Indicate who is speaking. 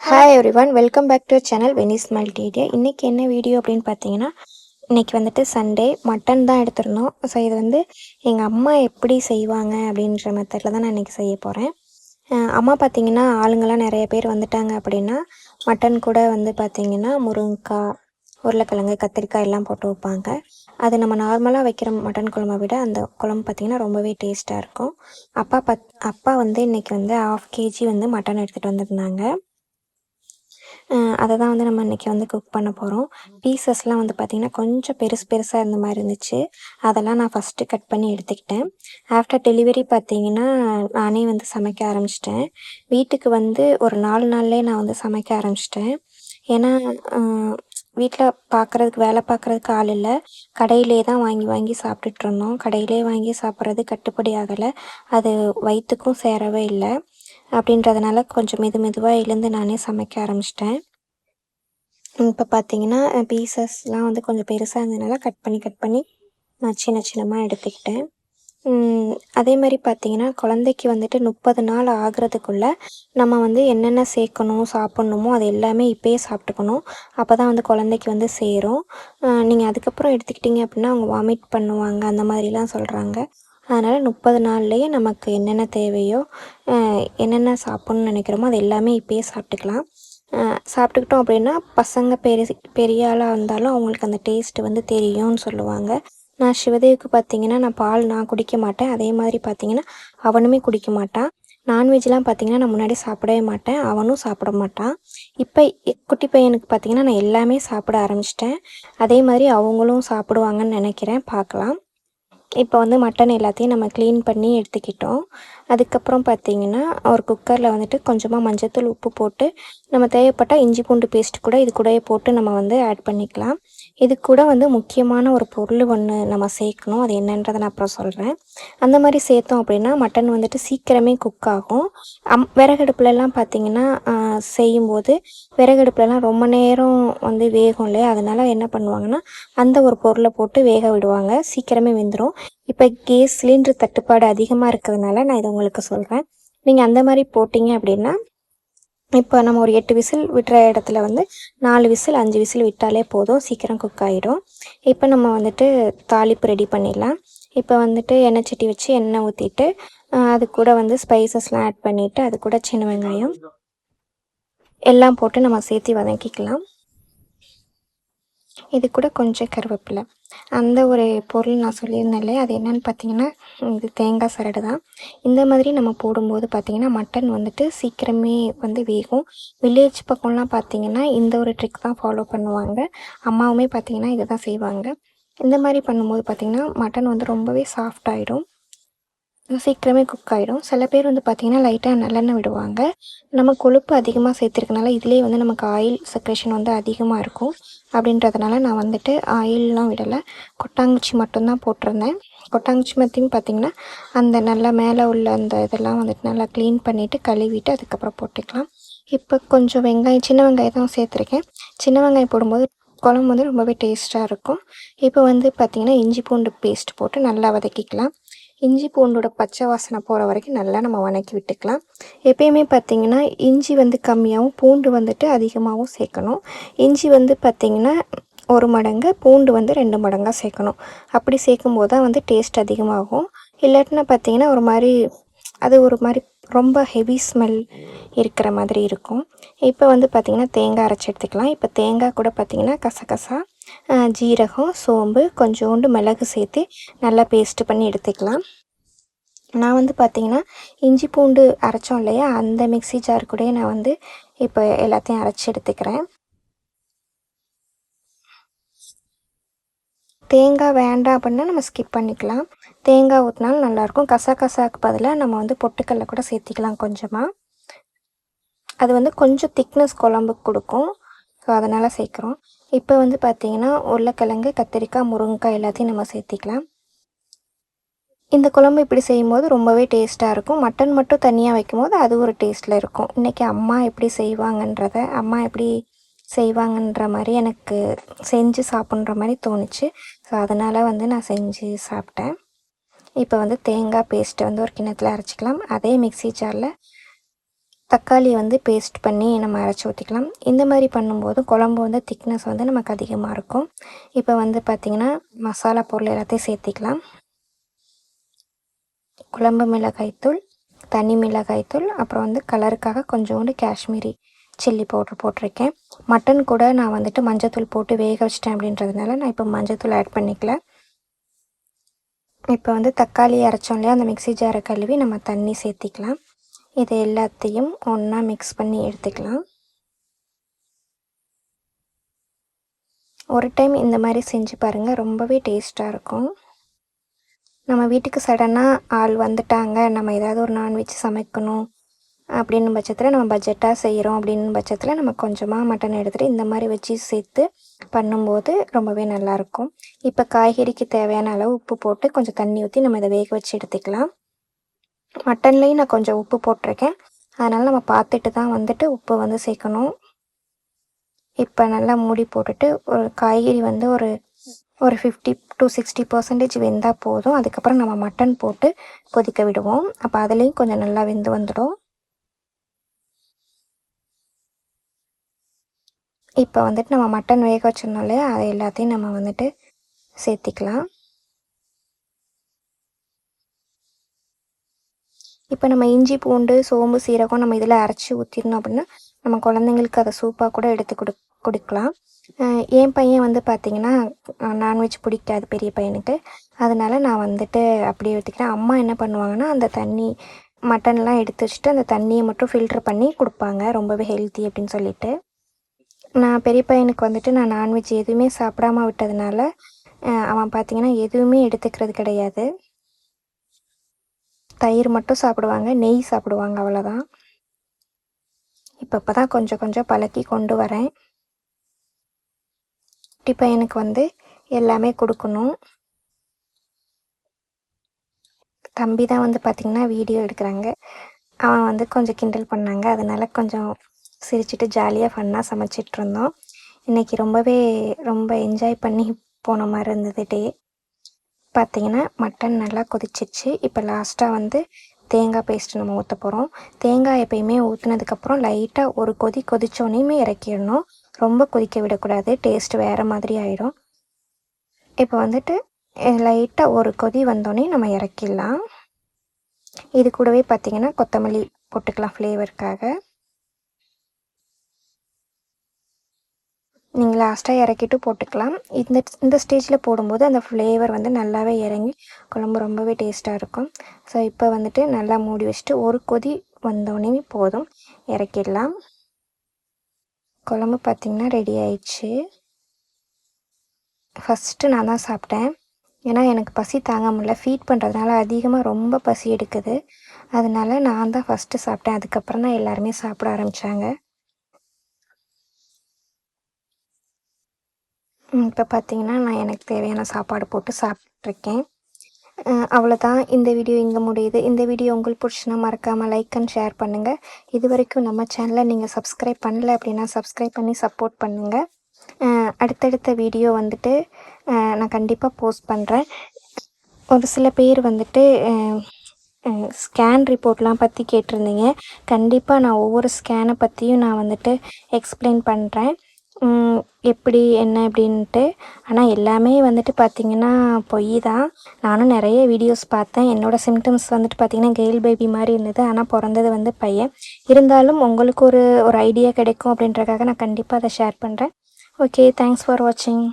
Speaker 1: Hi everyone, welcome back to channel Venice Multimedia. இன்றைக்கி என்ன video அப்படின்னு பார்த்தீங்கன்னா, இன்றைக்கி வந்துட்டு சண்டே மட்டன் தான் எடுத்திருந்தோம். ஸோ இது வந்து எங்கள் அம்மா எப்படி செய்வாங்க அப்படின்ற மெத்தடில் தான் நான் இன்றைக்கி செய்ய போகிறேன். அம்மா பார்த்திங்கன்னா ஆளுங்கள்லாம் நிறைய பேர் வந்துட்டாங்க அப்படின்னா மட்டன் கூட வந்து பார்த்திங்கன்னா முருங்கைக்காய், உருளைக்கிழங்கு, கத்திரிக்காய் எல்லாம் போட்டு வைப்பாங்க. அது நம்ம நார்மலாக வைக்கிற மட்டன் குழம்பை விட அந்த குழம்பு பார்த்திங்கன்னா ரொம்பவே டேஸ்ட்டாக இருக்கும். அப்பா வந்து இன்றைக்கி வந்து 1/2 kg வந்து மட்டன் எடுத்துகிட்டு வந்திருந்தாங்க. அதை தான் வந்து நம்ம இன்றைக்கி வந்து குக் பண்ண போகிறோம். பீசஸ்லாம் வந்து பார்த்திங்கன்னா கொஞ்சம் பெருசாக இருந்த மாதிரி இருந்துச்சு. அதெல்லாம் நான் ஃபஸ்ட்டு கட் பண்ணி எடுத்துக்கிட்டேன். ஆஃப்டர் டெலிவரி பார்த்திங்கன்னா நானே வந்து சமைக்க ஆரம்பிச்சிட்டேன். வீட்டுக்கு வந்து ஒரு 4 நாள்லேயே நான் வந்து சமைக்க ஆரம்பிச்சிட்டேன். ஏன்னா வீட்டில் வேலை பார்க்குறதுக்கு ஆள் இல்லை. கடையிலே தான் வாங்கி வாங்கி சாப்பிட்டுட்ருந்தோம். கடையிலே வாங்கி சாப்பிட்றது கட்டுப்படி ஆகலை. அது வயிற்றுக்கும் சேரவே இல்லை. அப்படின்றதுனால கொஞ்சம் மெதுவாக எழுந்து நானே சமைக்க ஆரம்பிச்சிட்டேன். இப்போ பார்த்தீங்கன்னா பீசஸ்லாம் வந்து கொஞ்சம் பெருசாக இருந்ததுனால கட் பண்ணி நான் சின்னமா எடுத்துக்கிட்டேன். அதே மாதிரி பார்த்தீங்கன்னா குழந்தைக்கு வந்துட்டு 30 நாள் ஆகுறதுக்குள்ளே நம்ம வந்து என்னென்ன சேர்க்கணும் சாப்பிட்ணுமோ அது எல்லாமே இப்போயே சாப்பிட்டுக்கணும். அப்போ தான் வந்து குழந்தைக்கு வந்து சேரும். நீங்கள் அதுக்கப்புறம் எடுத்துக்கிட்டிங்க அப்படின்னா அவங்க வாமிட் பண்ணுவாங்க அந்த மாதிரிலாம் சொல்கிறாங்க. அதனால் 30 நாள்லேயே நமக்கு என்னென்ன தேவையோ என்னென்ன சாப்பிட்ணுன்னு நினைக்கிறோமோ அது எல்லாமே இப்போயே சாப்பிட்டுக்கலாம். சாப்பிட்டுக்கிட்டோம் அப்படின்னா பசங்க பெரிய ஆளாக இருந்தாலும் அவங்களுக்கு அந்த டேஸ்ட்டு வந்து தெரியும்னு சொல்லுவாங்க. நான் சிவதேவுக்கு பார்த்தீங்கன்னா நான் குடிக்க மாட்டேன். அதே மாதிரி பார்த்தீங்கன்னா அவனுமே குடிக்க மாட்டான். நான்வெஜ்லாம் பார்த்தீங்கன்னா நான் முன்னாடி சாப்பிடவே மாட்டேன். அவனும் சாப்பிட மாட்டான். இப்போ குட்டி பையனுக்கு பார்த்தீங்கன்னா நான் எல்லாமே சாப்பிட ஆரம்பிச்சிட்டேன். அதே மாதிரி அவங்களும் சாப்பிடுவாங்கன்னு நினைக்கிறேன், பார்க்கலாம். இப்போ வந்து மட்டன் எல்லாத்தையும் நம்ம க்ளீன் பண்ணி எடுத்துக்கிட்டோம். அதுக்கப்புறம் பார்த்திங்கன்னா ஒரு குக்கரில் வந்துட்டு கொஞ்சமாக மஞ்சத்தூள், உப்பு போட்டு நம்ம தேவைப்பட்டால் இஞ்சி பூண்டு பேஸ்ட் கூட இது கூடயே போட்டு நம்ம வந்து ஆட் பண்ணிக்கலாம். இது கூட வந்து முக்கியமான ஒரு பொருள் ஒன்று நம்ம சேர்க்கணும். அது என்னன்றதை நான் அப்புறம் சொல்கிறேன். அந்த மாதிரி சேர்த்தோம் அப்படின்னா மட்டன் வந்துட்டு சீக்கிரமே குக் ஆகும். விறகடுப்புலலாம் பார்த்திங்கன்னா செய்யும்போது விறகடுப்புலலாம் ரொம்ப நேரம் வந்து வேகும் இல்லையா, அதனால் என்ன பண்ணுவாங்கன்னா அந்த ஒரு பொருளை போட்டு வேக விடுவாங்க. சீக்கிரமே வெந்துடும். இப்போ கேஸ் சிலிண்டர் தட்டுப்பாடு அதிகமாக இருக்கிறதுனால நான் இதை உங்களுக்கு சொல்கிறேன். நீங்கள் அந்த மாதிரி போட்டிங்க அப்படின்னா இப்போ நம்ம ஒரு 8 விசில் விட்டுற இடத்துல வந்து 4 விசில் 5 விசில் விட்டாலே போதும், சீக்கிரம் குக் ஆகிடும். இப்போ நம்ம வந்துட்டு தாளிப்பு ரெடி பண்ணிடலாம். இப்போ வந்துட்டு எண்ணெய் சட்டி வச்சு எண்ணெய் ஊற்றிட்டு அது கூட வந்து ஸ்பைசஸ்லாம் ஆட் பண்ணிவிட்டு அது கூட சின்ன வெங்காயம் எல்லாம் போட்டு நம்ம சேர்த்து வதக்கிக்கலாம். இது கூட கொஞ்சம் கருவேப்பிலை. அந்த ஒரு பொருள் நான் சொல்லியிருந்தேன் இல்லையா, அது என்னென்னு பார்த்தீங்கன்னா இது தேங்காய் சரடு தான். இந்த மாதிரி நம்ம போடும்போது பார்த்திங்கன்னா மட்டன் வந்துட்டு சீக்கிரமே வந்து வேகும். வில்லேஜ் பக்கம்லாம் பார்த்திங்கன்னா இந்த ஒரு ட்ரிக் தான் ஃபாலோ பண்ணுவாங்க. அம்மாவுமே பார்த்திங்கன்னா இதை தான் செய்வாங்க. இந்த மாதிரி பண்ணும்போது பார்த்திங்கன்னா மட்டன் வந்து ரொம்பவே சாஃப்டாகிடும், சீக்கிரமே குக் ஆகிடும். சில பேர் வந்து பார்த்திங்கன்னா லைட்டாக நல்லெண்ணெய் விடுவாங்க. நம்ம கொழுப்பு அதிகமாக சேர்த்துருக்கனால இதுலேயே வந்து நமக்கு ஆயில் செக்ரேஷன் வந்து அதிகமாக இருக்கும். அப்படின்றதுனால நான் வந்துட்டு ஆயிலெலாம் விடலை, கொட்டாங்குச்சி மட்டும்தான் போட்டிருந்தேன். கொட்டாங்குச்சி மத்தியும் பார்த்திங்கன்னா அந்த நல்லா மேலே உள்ள அந்த இதெல்லாம் வந்துட்டு நல்லா க்ளீன் பண்ணிவிட்டு கழுவிட்டு அதுக்கப்புறம் போட்டுக்கலாம். இப்போ கொஞ்சம் சின்ன வெங்காயம் தான் சேர்த்துருக்கேன். சின்ன வெங்காயம் போடும்போது குழம்பு வந்து ரொம்பவே டேஸ்ட்டாக இருக்கும். இப்போ வந்து பார்த்திங்கன்னா இஞ்சி பூண்டு பேஸ்ட் போட்டு நல்லா வதக்கிக்கலாம். இஞ்சி பூண்டோட பச்சை வாசனை போகிற வரைக்கும் நல்லா நம்ம வதக்கி விட்டுக்கலாம். எப்பயுமே பார்த்திங்கன்னா இஞ்சி வந்து கம்மியாகவும் பூண்டு வந்துட்டு அதிகமாகவும் சேர்க்கணும். இஞ்சி வந்து பார்த்திங்கன்னா 1 மடங்கு, பூண்டு வந்து 2 மடங்காக சேர்க்கணும். அப்படி சேர்க்கும்போது தான் வந்து டேஸ்ட் அதிகமாகும். இல்லாட்டினா பார்த்திங்கன்னா ஒரு மாதிரி ரொம்ப ஹெவி ஸ்மெல் இருக்கிற மாதிரி இருக்கும். இப்போ வந்து பார்த்திங்கன்னா தேங்காய் அரைச்சி எடுத்துக்கலாம். இப்போ தேங்காய் கூட பார்த்திங்கன்னா கசகசா, ஜீரகம், சோம்பு, கொஞ்சோண்டு மிளகு சேர்த்து நல்லா பேஸ்ட்டு பண்ணி எடுத்துக்கலாம். நான் வந்து பார்த்திங்கன்னா இஞ்சி பூண்டு அரைச்சோம் இல்லையா, அந்த மிக்ஸி ஜார் கூட நான் வந்து இப்போ எல்லாத்தையும் அரைச்சி எடுத்துக்கிறேன். தேங்காய் வேண்டாம் அப்படின்னா நம்ம ஸ்கிப் பண்ணிக்கலாம். தேங்காய் ஊற்றினாலும் நல்லாயிருக்கும். கசகசாக்கு பதிலாக நம்ம வந்து பொட்டுக்கடலை கூட சேர்த்திக்கலாம் கொஞ்சமாக. அது வந்து கொஞ்சம் திக்னஸ் குழம்புக்கு கொடுக்கும். ஸோ அதனால் சேர்க்குறோம். இப்போ வந்து பார்த்திங்கன்னா உருளைக்கிழங்கு, கத்திரிக்காய், முருங்கைக்காய் எல்லாத்தையும் நம்ம சேர்த்திக்கலாம். இந்த குழம்பு இப்படி செய்யும்போது ரொம்பவே டேஸ்ட்டாக இருக்கும். மட்டன் மட்டும் தனியாக வைக்கும்போது அது ஒரு டேஸ்ட்டில் இருக்கும். இன்றைக்கி அம்மா எப்படி செய்வாங்கன்ற மாதிரி எனக்கு செஞ்சு சாப்பிட்ற மாதிரி தோணுச்சு. ஸோ அதனால் வந்து நான் செஞ்சு சாப்பிட்டேன். இப்போ வந்து தேங்காய் பேஸ்ட்டை வந்து ஒரு கிண்ணத்தில் அரைச்சிக்கலாம். அதே மிக்ஸி ஜாரில் தக்காளியை வந்து பேஸ்ட் பண்ணி நம்ம அரைச்சி ஊற்றிக்கலாம். இந்த மாதிரி பண்ணும்போது குழம்பு வந்து திக்னஸ் வந்து நமக்கு அதிகமாக இருக்கும். இப்போ வந்து பார்த்திங்கன்னா மசாலா பொருள் எல்லாத்தையும் சேர்த்திக்கலாம். குழம்பு மிளகாய்த்தூள், தனி மிளகாய்த்தூள், அப்புறம் வந்து கலருக்காக கொஞ்சோண்டு காஷ்மீரி சில்லி பவுட்ரு போட்டிருக்கேன். மட்டன் கூட நான் வந்துட்டு மஞ்சத்தூள் போட்டு வேக வச்சிட்டேன் அப்படின்றதுனால நான் இப்போ மஞ்சத்தூள் ஆட் பண்ணிக்கல. இப்போ வந்து தக்காளி அரைச்சோம் இல்லையா, அந்த மிக்ஸி ஜாரை கழுவி நம்ம தண்ணி சேர்த்திக்கலாம். இது எல்லாத்தையும் ஒன்றா மிக்ஸ் பண்ணி எடுத்துக்கலாம். ஒரு டைம் இந்த மாதிரி செஞ்சு பாருங்கள், ரொம்பவே டேஸ்ட்டாக இருக்கும். நம்ம வீட்டுக்கு சடனாக ஆள் வந்துட்டாங்க, நம்ம ஏதாவது ஒரு நான்வெஜ் சமைக்கணும் அப்படின்னு பட்சத்தில், நம்ம பட்ஜெட்டாக செய்கிறோம் அப்படின்னு பட்சத்தில் நம்ம கொஞ்சமாக மட்டன் எடுத்துகிட்டு இந்த மாதிரி வச்சு சேர்த்து பண்ணும்போது ரொம்பவே நல்லாயிருக்கும். இப்போ காய்கறிக்கு தேவையான அளவு உப்பு போட்டு கொஞ்சம் தண்ணி ஊற்றி நம்ம இதை வேக வச்சு எடுத்துக்கலாம். மட்டன்லேயும் நான் கொஞ்சம் உப்பு போட்டிருக்கேன், அதனால் நம்ம பார்த்துட்டு தான் வந்துட்டு உப்பு வந்து சேர்க்கணும். இப்போ நல்லா மூடி போட்டுட்டு ஒரு காய்கறி வந்து ஒரு 50 to 60% வெந்தால் போதும். அதுக்கப்புறம் நம்ம மட்டன் போட்டு கொதிக்க விடுவோம். அப்போ அதுலேயும் கொஞ்சம் நல்லா வெந்து வந்துடும். இப்போ வந்துட்டு நம்ம மட்டன் வேக வச்சிருந்தோம் இல்லையா, அதை எல்லாத்தையும் நம்ம வந்துட்டு சேர்த்திக்கலாம். இப்போ நம்ம இஞ்சி பூண்டு சோம்பு சீரகம் நம்ம இதில் அரைச்சி ஊற்றிடணும் அப்படின்னா நம்ம குழந்தைங்களுக்கு அதை சூப்பாக கூட எடுத்து கொடுக்கலாம். என் பையன் வந்து பார்த்திங்கன்னா நான்வெஜ் பிடிக்காது பெரிய பையனுக்கு, அதனால் நான் வந்துட்டு அப்படியே ஊற்றிக்கிறேன். அம்மா என்ன பண்ணுவாங்கன்னா அந்த தண்ணி மட்டன்லாம் எடுத்து வச்சுட்டு அந்த தண்ணியை மட்டும் ஃபில்ட்ரு பண்ணி கொடுப்பாங்க, ரொம்பவே ஹெல்த்தி அப்படின்னு சொல்லிட்டு. நான் பெரிய பையனுக்கு வந்துட்டு நான் நான்வெஜ் எதுவுமே சாப்பிடாம விட்டதுனால அவன் பார்த்திங்கன்னா எதுவுமே எடுத்துக்கிறது கிடையாது. தயிர் மட்டும் சாப்பிடுவாங்க, நெய் சாப்பிடுவாங்க, அவ்வளோதான். இப்போ தான் கொஞ்சம் கொஞ்சம் பழக்கி கொண்டு வரேன். குட்டி பையனுக்கு வந்து எல்லாமே கொடுக்கணும். தம்பி தான் வந்து பார்த்திங்கன்னா வீடியோ எடுக்கிறாங்க. அவன் வந்து கொஞ்சம் கிண்டல் பண்ணாங்க, அதனால் கொஞ்சம் சிரிச்சிட்டு ஜாலியாக ஃபன்னாக சமைச்சிட்ருந்தோம். இன்றைக்கி ரொம்ப என்ஜாய் பண்ணி போன மாதிரி இருந்தது டே. பார்த்திங்கன்னா மட்டன் நல்லா கொதிச்சிச்சு. இப்போ லாஸ்ட்டாக வந்து தேங்காய் பேஸ்ட்டு நம்ம ஊற்ற போகிறோம். தேங்காய் எப்பயுமே ஊற்றினதுக்கப்புறம் லைட்டாக ஒரு கொதிச்சோன்னே இறக்கிடணும். ரொம்ப கொதிக்க விடக்கூடாது, டேஸ்ட் வேறு மாதிரி ஆகிடும். இப்போ வந்துட்டு லைட்டாக ஒரு கொதி வந்தோடனே நம்ம இறக்கிடலாம். இது கூடவே பார்த்திங்கன்னா கொத்தமல்லி போட்டுக்கலாம் ஃப்ளேவருக்காக. நீங்கள் லாஸ்ட்டாக இறக்கிட்டு போட்டுக்கலாம். இந்த ஸ்டேஜில் போடும்போது அந்த ஃப்ளேவர் வந்து நல்லாவே இறங்கி குழம்பு ரொம்பவே டேஸ்ட்டாக இருக்கும். ஸோ இப்போ வந்துட்டு நல்லா மூடி வச்சுட்டு ஒரு கொதி வந்தோடனே போதும், இறக்கிடலாம். குழம்பு பார்த்திங்கன்னா ரெடி ஆயிடுச்சு. ஃபஸ்ட்டு நான் தான் சாப்பிட்டேன், ஏன்னா எனக்கு பசி தாங்க முடியல. ஃபீட் பண்ணுறதுனால அதிகமாக ரொம்ப பசி எடுக்குது, அதனால நான் தான் ஃபஸ்ட்டு சாப்பிட்டேன். அதுக்கப்புறம் தான் எல்லாருமே சாப்பிட ஆரம்பித்தாங்க. இப்போ பார்த்திங்கன்னா நான் எனக்கு தேவையான சாப்பாடு போட்டு சாப்பிட்ருக்கேன். அவ்வளோதான், இந்த வீடியோ இங்கே முடியுது. இந்த வீடியோ உங்களுக்கு பிடிச்சுன்னா மறக்காமல் லைக் அண்ட் ஷேர் பண்ணுங்கள். இது வரைக்கும் நம்ம சேனலை நீங்கள் சப்ஸ்கிரைப் பண்ணல அப்படின்னா சப்ஸ்கிரைப் பண்ணி சப்போர்ட் பண்ணுங்கள். அடுத்தடுத்த வீடியோ வந்துட்டு நான் கண்டிப்பாக போஸ்ட் பண்ணுறேன். ஒரு சில பேர் வந்துட்டு ஸ்கேன் ரிப்போர்ட்லாம் பற்றி கேட்டிருந்தீங்க. கண்டிப்பாக நான் ஒவ்வொரு ஸ்கேனை பற்றியும் நான் வந்துட்டு எக்ஸ்பிளைன் பண்ணுறேன், எப்படி என்ன அப்படின்ட்டு. ஆனால் எல்லாமே வந்துட்டு பார்த்திங்கன்னா பொய் தான். நானும் நிறைய வீடியோஸ் பார்த்தேன். என்னோடய சிம்டம்ஸ் வந்துட்டு பார்த்திங்கன்னா கேர்ள் பேபி மாதிரி இருந்தது, ஆனால் பிறந்தது வந்து பையன். இருந்தாலும் உங்களுக்கு ஒரு ஐடியா கிடைக்கும் அப்படின்றக்காக நான் கண்டிப்பாக அதை ஷேர் பண்ணுறேன். ஓகே, தேங்க்ஸ் ஃபார் வாட்சிங்.